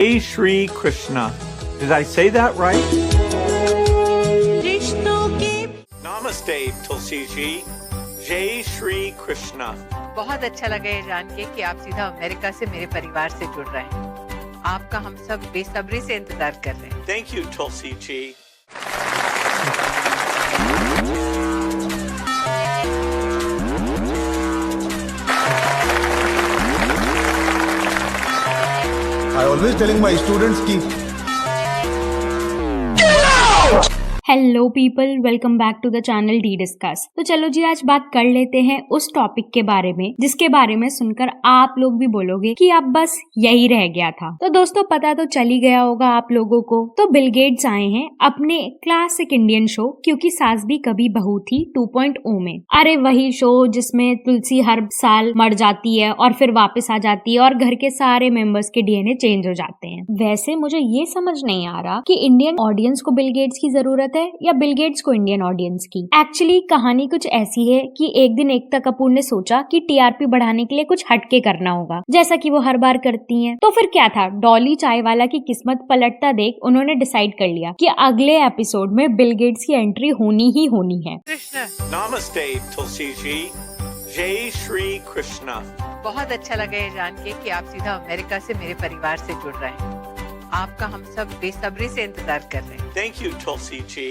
Jai Shri Krishna. Did I say that right? Namaste, Tulsi ji. Jai Shri Krishna. बहुत अच्छा लगा ये जान के कि आप सीधा अमेरिका से मेरे परिवार से जुड़ रहे हैं। आपका हम सब बेसब्री से इंतजार कर रहे हैं। Thank you, Tulsi ji. I always telling my students ki hello people, welcome back to the channel D discuss. तो चलो जी, आज बात कर लेते हैं उस टॉपिक के बारे में जिसके बारे में सुनकर आप लोग भी बोलोगे कि अब बस यही रह गया था। तो दोस्तों, पता तो चल ही गया होगा आप लोगों को। तो बिल गेट्स आए हैं अपने क्लासिक इंडियन शो क्योंकि सास भी कभी बहू थी 2.0 में। अरे वही शो जिसमें तुलसी हर साल मर जाती है और फिर वापस आ जाती है और घर के सारे मेंबर्स के डीएनए चेंज हो जाते हैं। वैसे मुझे ये समझ नहीं आ रहा कि इंडियन ऑडियंस को बिल गेट्स की जरूरत है या बिल गेट्स को इंडियन ऑडियंस की। एक्चुअली कहानी कुछ ऐसी है कि एक दिन एकता कपूर ने सोचा कि टीआरपी बढ़ाने के लिए कुछ हटके करना होगा, जैसा कि वो हर बार करती हैं। तो फिर क्या था, डॉली चायवाला की किस्मत पलटता देख उन्होंने डिसाइड कर लिया कि अगले एपिसोड में बिल गेट्स की एंट्री होनी ही होनी है। Namaste, Tulsi ji. Jai Shri Krishna. बहुत अच्छा लगा ये जान के कि आप सीधा अमेरिका से मेरे परिवार से जुड़ रहे हैं। आपका हम सब बेसब्री से इंतजार कर रहे हैं। Thank you, Tulsi ji.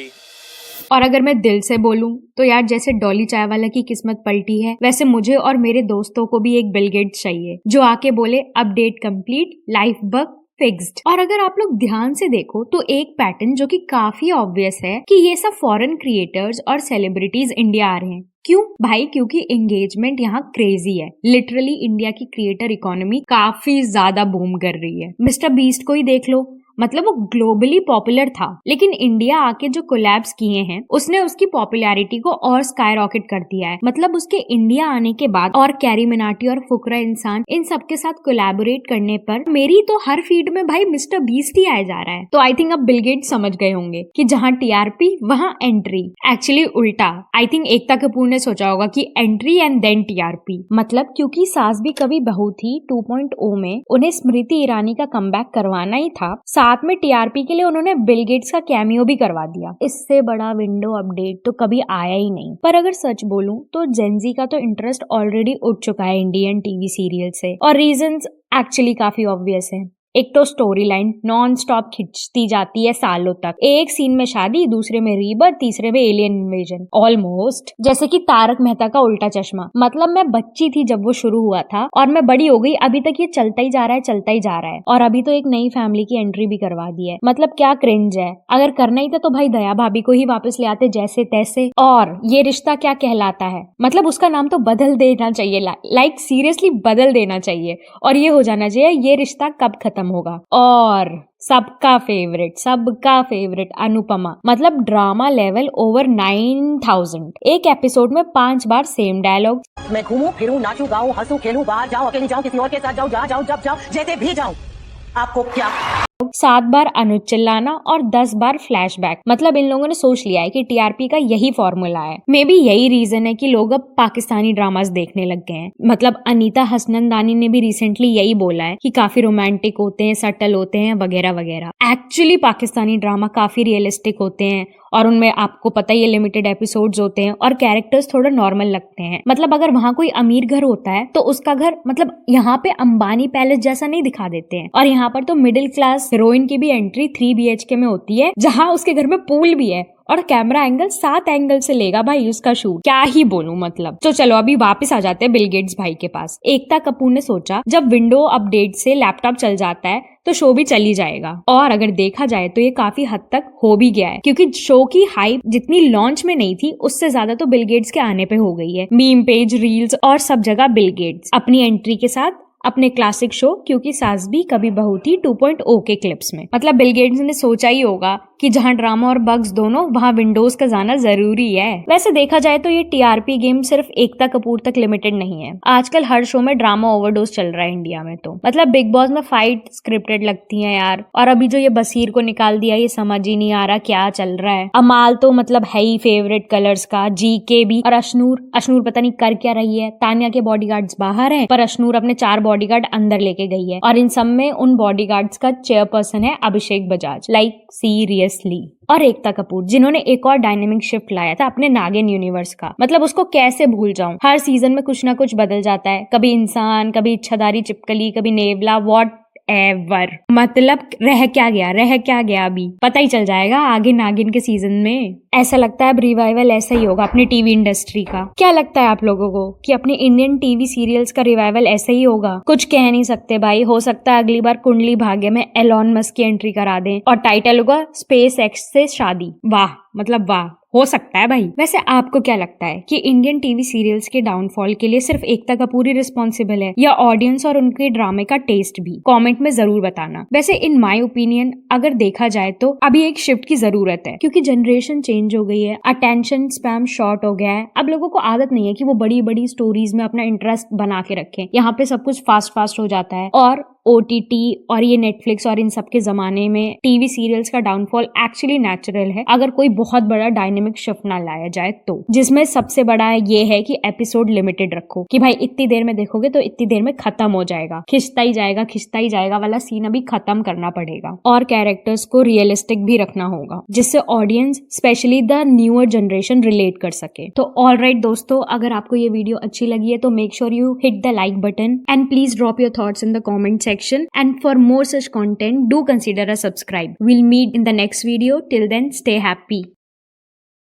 और अगर मैं दिल से बोलूं तो यार, जैसे डॉली चायवाला की किस्मत पलटी है, वैसे मुझे और मेरे दोस्तों को भी एक बिल गेट्स चाहिए जो आके बोले update complete, life bug fixed. और अगर आप लोग ध्यान से देखो तो एक पैटर्न जो कि काफी ऑब्वियस है कि ये सब फॉरेन क्रिएटर्स और सेलिब्रिटीज इंडिया आ रहे हैं। क्यों भाई? क्योंकि एंगेजमेंट यहाँ क्रेजी है। लिटरली इंडिया की क्रिएटर इकोनॉमी काफी ज्यादा बूम कर रही है। मिस्टर बीस्ट को ही देख लो, मतलब वो ग्लोबली पॉपुलर था, लेकिन इंडिया आके जो कोलैब्स किए हैं उसने उसकी पॉपुलैरिटी को और स्काई रॉकेट कर दिया है। मतलब उसके इंडिया आने के बाद और कैरी मिनाटी और फुकरा इंसान इन सबके साथ कोलैबोरेट करने पर मेरी तो हर फीड में भाई मिस्टर बीस्ट ही आया जा रहा है। तो आई थिंक अब बिल गेट्स समझ गए होंगे कि जहाँ टीआरपी वहाँ एंट्री। एक्चुअली उल्टा, आई थिंक एकता कपूर ने सोचा होगा कि एंट्री एंड देन टीआरपी। मतलब क्योंकि सास भी कभी बहू थी 2.0 में उन्हें स्मृति ईरानी का कमबैक करवाना ही था, साथ में टीआरपी के लिए उन्होंने बिल गेट्स का कैमियो भी करवा दिया। इससे बड़ा विंडो अपडेट तो कभी आया ही नहीं। पर अगर सच बोलूं तो जेनजी का तो इंटरेस्ट ऑलरेडी उठ चुका है इंडियन टीवी सीरियल से, और रीजंस एक्चुअली काफी ऑब्वियस है। एक तो स्टोरी लाइन नॉन स्टॉप खिंचती जाती है सालों तक। एक सीन में शादी, दूसरे में रीबर्थ, तीसरे में एलियन इन्वेजन, ऑलमोस्ट जैसे कि तारक मेहता का उल्टा चश्मा। मतलब मैं बच्ची थी जब वो शुरू हुआ था और मैं बड़ी हो गई, अभी तक ये चलता ही जा रहा है, चलता ही जा रहा है। और अभी तो एक नई फैमिली की एंट्री भी करवा दी है। मतलब क्या क्रिंज है। अगर करना ही था तो भाई दया भाभी को ही वापस ले आते जैसे तैसे। और ये रिश्ता क्या कहलाता है, मतलब उसका नाम तो बदल देना चाहिए, लाइक सीरियसली बदल देना चाहिए। और ये हो जाना चाहिए ये रिश्ता कब खत्म होगा। और सबका फेवरेट अनुपमा, मतलब ड्रामा लेवल ओवर 9000। एक एपिसोड में 5 बार सेम डायलॉग। मैं घूमूं फिरूं नाचूं गाऊं हंसूं खेलूं बाहर जाऊं अकेली जाऊं किसी और के साथ जाऊं जहाँ जाऊं जब जाऊं जैसे भी जाऊं, आपको क्या? 7 बार अनुज चिल्लाना और 10 बार फ्लैशबैक। मतलब इन लोगों ने सोच लिया है कि टीआरपी का यही फॉर्मूला है। मे बी यही रीजन है कि लोग अब पाकिस्तानी ड्रामास देखने लग गए हैं। मतलब अनीता हसनंदानी ने भी रिसेंटली यही बोला है कि काफी रोमांटिक होते हैं, सटल होते हैं, वगैरह वगैरह। एक्चुअली पाकिस्तानी ड्रामा काफी रियलिस्टिक होते हैं और उनमें आपको पता ही है लिमिटेड एपिसोड्स होते हैं और कैरेक्टर्स थोड़ा नॉर्मल लगते हैं। मतलब अगर वहाँ कोई अमीर घर होता है तो उसका घर मतलब यहाँ पे अंबानी पैलेस जैसा नहीं दिखा देते हैं। और यहाँ पर तो मिडिल क्लास हीरोइन की भी एंट्री 3 BHK में होती है, जहाँ उसके घर में पूल भी है और कैमरा एंगल 7 एंगल से लेगा भाई उसका शूट। क्या ही बोलूं मतलब। तो चलो अभी वापस आ जाते हैं बिल गेट्स भाई के पास। एकता कपूर ने सोचा जब विंडो अपडेट से लैपटॉप चल जाता है तो शो भी चली जाएगा। और अगर देखा जाए तो ये काफी हद तक हो भी गया है, क्योंकि शो की हाइप जितनी लॉन्च में नहीं थी उससे ज्यादा तो बिल गेट्स के आने पे हो गई है। मीम पेज, रील्स और सब जगह बिल गेट्स अपनी एंट्री के साथ अपने क्लासिक शो क्योंकि सास भी कभी बहू थी 2.0 के क्लिप्स में। मतलब बिल गेट्स ने सोचा ही होगा कि जहां ड्रामा और बग्स दोनों, वहां विंडोज का जाना जरूरी है। वैसे देखा जाए तो ये टीआरपी गेम सिर्फ एकता कपूर तक लिमिटेड नहीं है। आजकल हर शो में ड्रामा ओवरडोज चल रहा है इंडिया में। तो मतलब बिग बॉस में फाइट स्क्रिप्टेड लगती है यार। और अभी जो ये बसीर को निकाल दिया, ये समझ ही नहीं आ रहा क्या चल रहा है। अमाल तो मतलब है ही फेवरेट कलर्स का, जीके भी। और अशनूर पता नहीं कर क्या रही है। तानिया के बॉडीगार्ड्स बाहर हैं पर अशनूर अपने 4 बॉडीगार्ड अंदर लेके गई है और इन सब में उन बॉडीगार्ड्स का चेयरपर्सन है अभिषेक बजाज। Like seriously. और एकता कपूर जिन्होंने एक और डायनेमिक शिफ्ट लाया था अपने नागिन यूनिवर्स का, मतलब उसको कैसे भूल जाऊं। हर सीजन में कुछ ना कुछ बदल जाता है, कभी इंसान, कभी इच्छाधारी चिपकली, कभी नेवला, वॉट एवर। मतलब रह क्या गया अभी पता ही चल जाएगा आगे नागिन के सीजन में। ऐसा लगता है अब रिवाइवल ऐसा ही होगा अपनी टीवी इंडस्ट्री का। क्या लगता है आप लोगों को कि अपने इंडियन टीवी सीरियल्स का रिवाइवल ऐसा ही होगा? कुछ कह नहीं सकते भाई, हो सकता है अगली बार कुंडली भाग्य में एलॉन मस्क की एंट्री करा दें और टाइटल होगा स्पेस एक्स से शादी। वाह, मतलब वाह, हो सकता है भाई। वैसे आपको क्या लगता है कि इंडियन टीवी सीरियल्स के डाउनफॉल के लिए सिर्फ एकता कपूर ही रिस्पॉन्सिबल है या ऑडियंस और उनके ड्रामे का टेस्ट भी? कमेंट में जरूर बताना। वैसे इन माय ओपिनियन अगर देखा जाए तो अभी एक शिफ्ट की जरूरत है, क्योंकि जनरेशन चेंज हो गई है, अटेंशन स्पैम शॉर्ट हो गया है। अब लोगों को आदत नहीं है कि वो बड़ी बड़ी स्टोरीज में अपना इंटरेस्ट बना के रखें। यहाँ पे सब कुछ फास्ट हो जाता है और OTT और ये नेटफ्लिक्स और इन सब के जमाने में टीवी सीरियल्स का डाउनफॉल एक्चुअली नेचुरल है अगर कोई बहुत बड़ा डायनेमिक शिफ्ट ना लाया जाए तो। जिसमें सबसे बड़ा ये है कि एपिसोड लिमिटेड रखो कि भाई इतनी देर में देखोगे तो इतनी देर में खत्म हो जाएगा, खिंचता ही जाएगा वाला सीन अभी खत्म करना पड़ेगा। और कैरेक्टर्स को रियलिस्टिक भी रखना होगा जिससे audience specially the newer generation relate कर सके। तो ऑलराइट दोस्तों, अगर आपको ये वीडियो अच्छी लगी है तो make sure you hit the like button and please drop your thoughts in the comment section, and for more such content do consider a subscribe. We'll meet in the next video. Till then, stay happy.